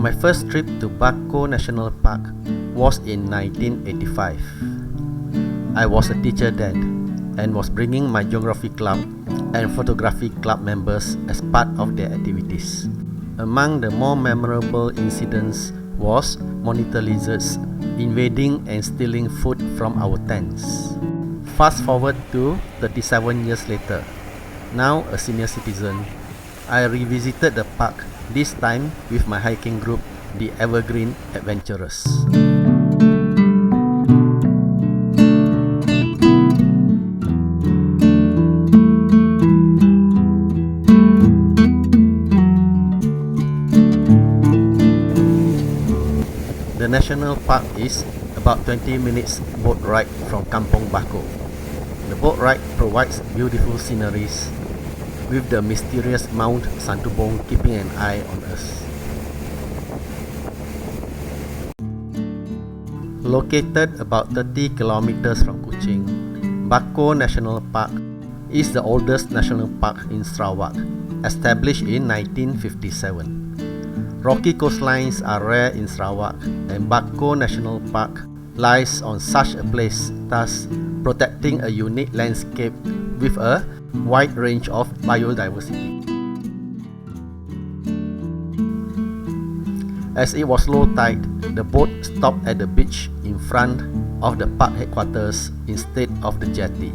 My first trip to Bako National Park was in 1985. I was a teacher then and was bringing my geography club and photography club members as part of their activities. Among the more memorable incidents was monitor lizards invading and stealing food from our tents. Fast forward to 37 years later, now a senior citizen, I revisited the park, this time with my hiking group, the Evergreen Adventurers. The national park is about 20 minutes boat ride from Kampong Bako. The boat ride provides beautiful sceneries, with the mysterious Mount Santubong keeping an eye on us. Located about 30 kilometers from Kuching, Bako National Park is the oldest national park in Sarawak, established in 1957. Rocky coastlines are rare in Sarawak, and Bako National Park lies on such a place, thus protecting a unique landscape with a wide range of biodiversity. As it was low tide, the boat stopped at the beach in front of the park headquarters instead of the jetty.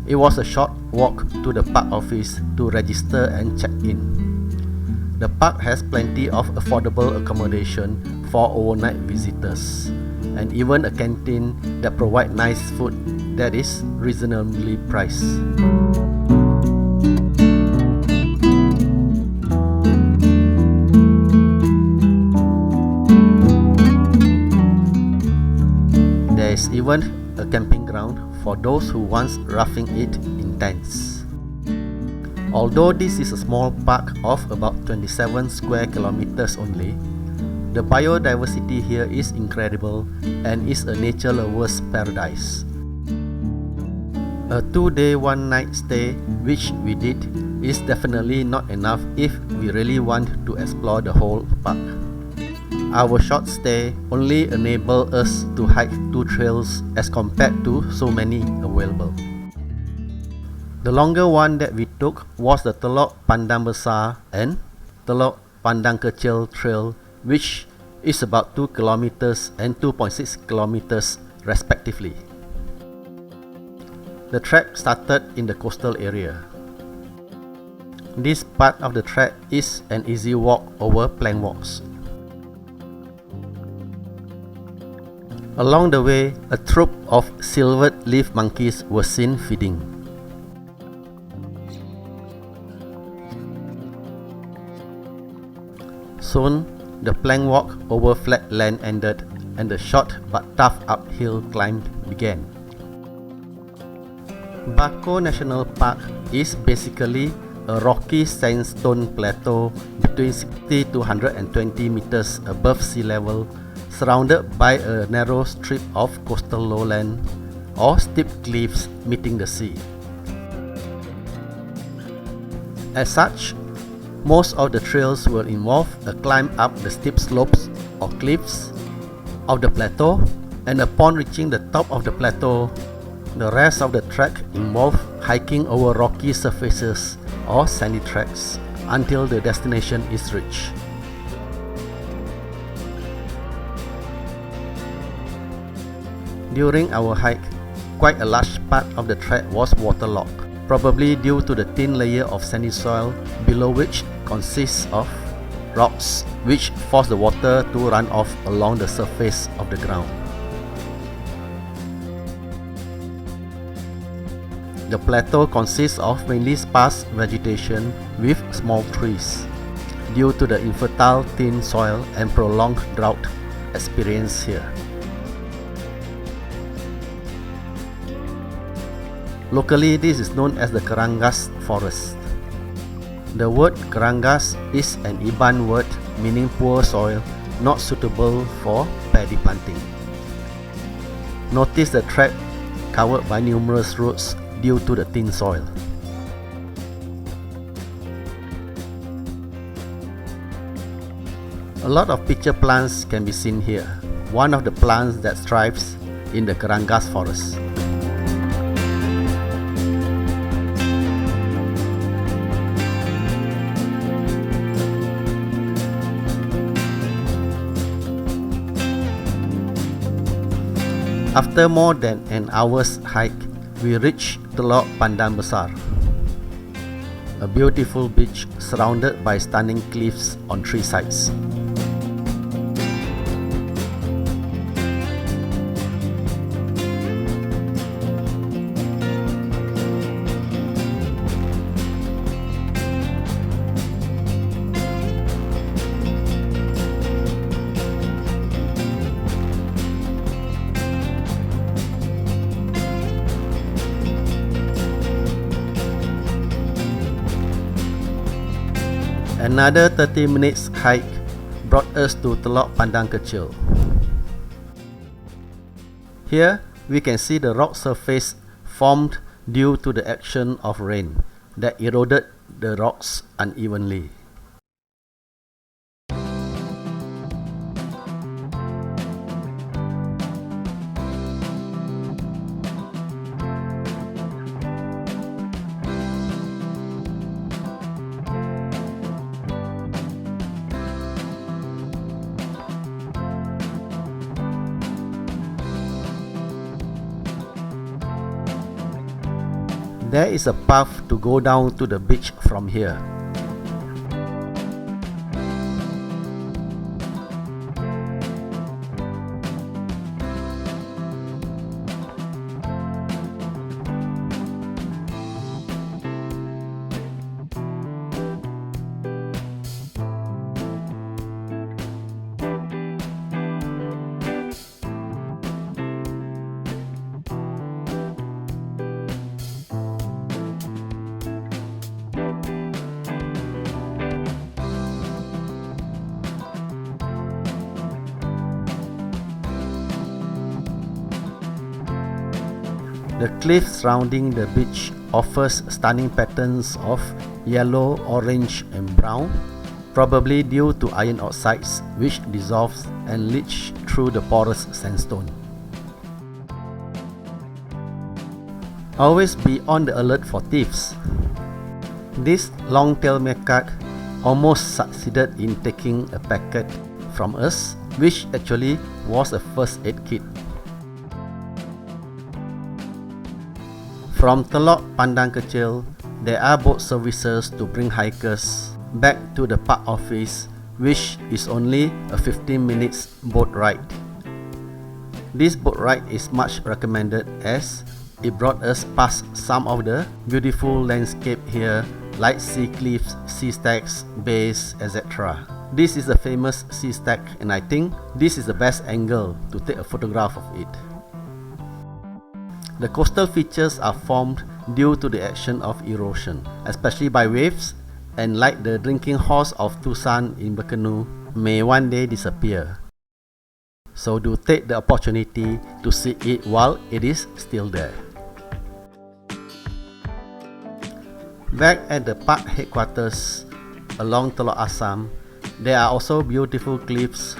It was a short walk to the park office to register and check in. The park has plenty of affordable accommodation for overnight visitors, and even a canteen that provides nice food that is reasonably priced. There is even a camping ground for those who want roughing it in tents. Although this is a small park of about 27 square kilometers only, the biodiversity here is incredible and is a nature lover's paradise. A 2-day 1-night stay, which we did, is definitely not enough if we really want to explore the whole park. Our short stay only enabled us to hike 2 trails as compared to so many available. The longer one that we took was the Telok Pandang Besar and Telok Pandang Kecil trail, which is about 2 kilometers and 2.6 kilometers respectively. The trek started in the coastal area. This part of the trek is an easy walk over plank walks. Along the way, a troop of silvered leaf monkeys were seen feeding. Soon, the plank walk over flat land ended and the short but tough uphill climb began. Bako National Park is basically a rocky sandstone plateau between 60 to 120 meters above sea level, surrounded by a narrow strip of coastal lowland or steep cliffs meeting the sea. As such, most of the trails will involve a climb up the steep slopes or cliffs of the plateau, and upon reaching the top of the plateau, the rest of the trek involves hiking over rocky surfaces or sandy tracks until the destination is reached. During our hike, quite a large part of the trek was waterlogged, probably due to the thin layer of sandy soil below, which consists of rocks which force the water to run off along the surface of the ground. The plateau consists of mainly sparse vegetation with small trees, due to the infertile thin soil and prolonged drought experienced here. Locally, this is known as the Kerangas forest. The word Kerangas is an Iban word meaning poor soil, not suitable for paddy planting. Notice the track covered by numerous roots due to the thin soil. A lot of picture plants can be seen here, one of the plants that thrives in the Karangas forest. After more than an hour's hike, we reach Teluk Pandan Besar, a beautiful beach surrounded by stunning cliffs on three sides. Another 30 minutes hike brought us to Teluk Pandan Kecil. Here we can see the rock surface formed due to the action of rain that eroded the rocks unevenly. There is a path to go down to the beach from here. The cliff surrounding the beach offers stunning patterns of yellow, orange and brown, probably due to iron oxides which dissolves and leach through the porous sandstone. Always be on the alert for thieves. This long-tailed macaque almost succeeded in taking a packet from us, which actually was a first aid kit. From Teluk Pandan Kecil, there are boat services to bring hikers back to the park office, which is only a 15 minutes boat ride. This boat ride is much recommended as it brought us past some of the beautiful landscape here like sea cliffs, sea stacks, bays, etc. This is a famous sea stack and I think this is the best angle to take a photograph of it. The coastal features are formed due to the action of erosion, especially by waves, and like the drinking horse of Tucson in Bako may one day disappear. So do take the opportunity to see it while it is still there. Back at the park headquarters along Ulu Assam, there are also beautiful cliffs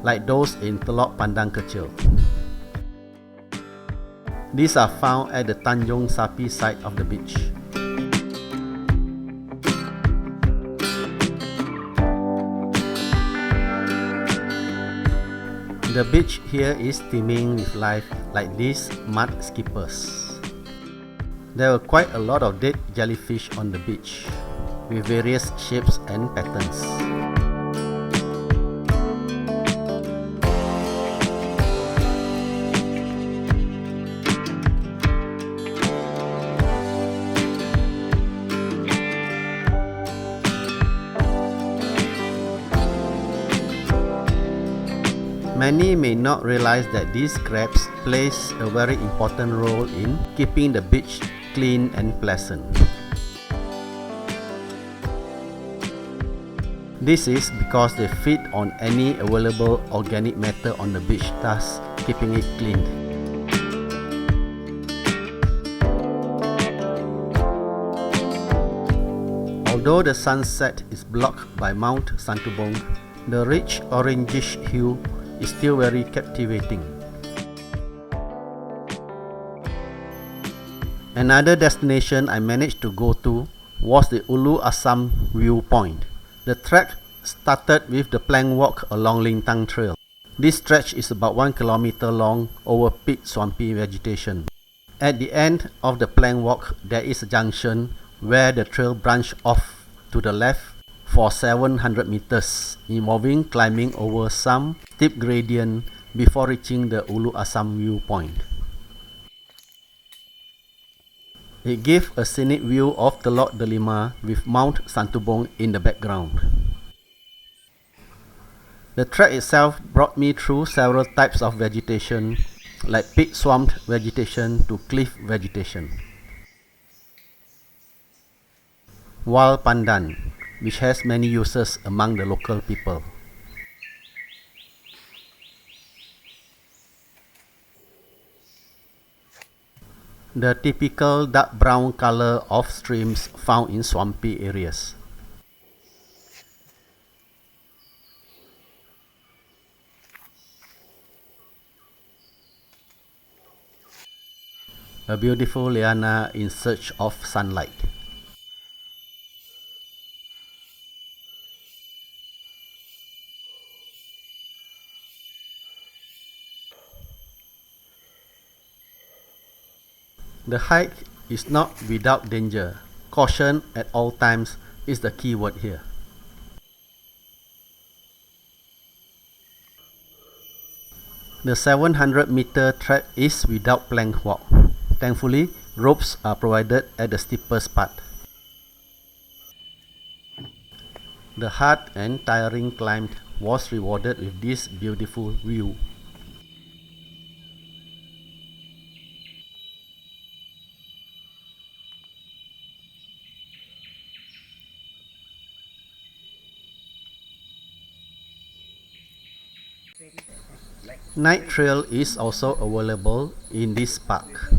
like those in Teluk Pandan Kecil. These are found at the Tanjung Sapi side of the beach. The beach here is teeming with life like these mud skippers. There were quite a lot of dead jellyfish on the beach with various shapes and patterns. Many may not realize that these crabs plays a very important role in keeping the beach clean and pleasant. This is because they feed on any available organic matter on the beach, thus keeping it clean. Although the sunset is blocked by Mount Santubong, The rich orangish hue is still very captivating. Another destination I managed to go to was the Ulu Assam viewpoint. The trek started with the plank walk along Lintang Trail. This stretch is about 1 kilometer long over peat swampy vegetation. At the end of the plank walk, there is a junction where the trail branches off to the left for 700 meters, involving climbing over some steep gradient before reaching the Ulu Assam viewpoint. It gives a scenic view of Telok Delima with Mount Santubong in the background. The trek itself brought me through several types of vegetation, like peat swamped vegetation to cliff vegetation. Wild pandan, which has many uses among the local people. The typical dark brown color of streams found in swampy areas. A beautiful liana in search of sunlight. The hike is not without danger. Caution at all times is the key word here. The 700-meter trek is without plank walk. Thankfully, ropes are provided at the steepest part. The hard and tiring climb was rewarded with this beautiful view. Night trail is also available in this park.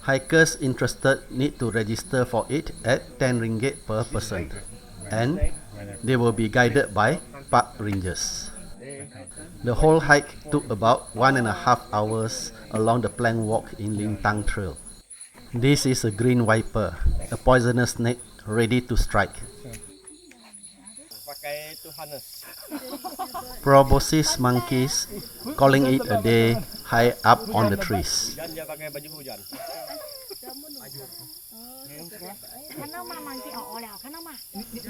Hikers interested need to register for it at 10 ringgit per person, and they will be guided by park rangers. The whole hike took about 1.5 hours along the plank walk in Lintang Trail. This is a green viper, a poisonous snake ready to strike. Proboscis monkeys, calling it a day high up on the trees.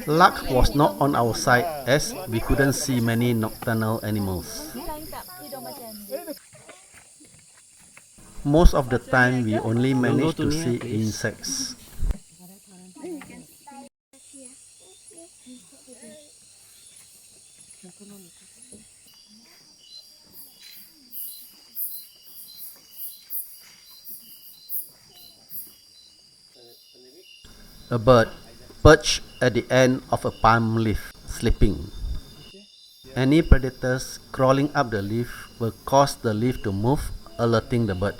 Luck was not on our side as we couldn't see many nocturnal animals. Most of the time we only managed to see insects. A bird perched at the end of a palm leaf, sleeping. Any predators crawling up the leaf will cause the leaf to move, alerting the bird.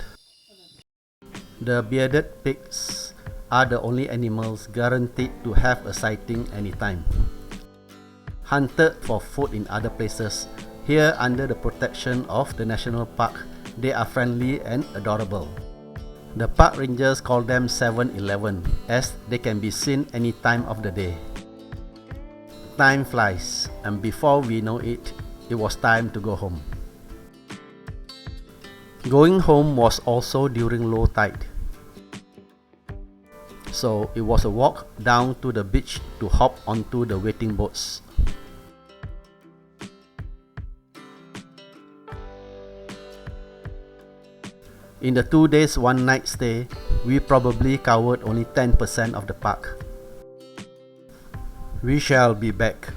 The bearded pigs are the only animals guaranteed to have a sighting anytime. Hunted for food in other places, here under the protection of the national park, they are friendly and adorable. The park rangers call them 7-Eleven as they can be seen any time of the day. Time flies, and before we know it, it was time to go home. Going home was also during low tide. So it was a walk down to the beach to hop onto the waiting boats. In the 2 days 1 night stay, we probably covered only 10% of the park. We shall be back.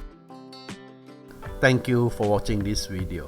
Thank you for watching this video.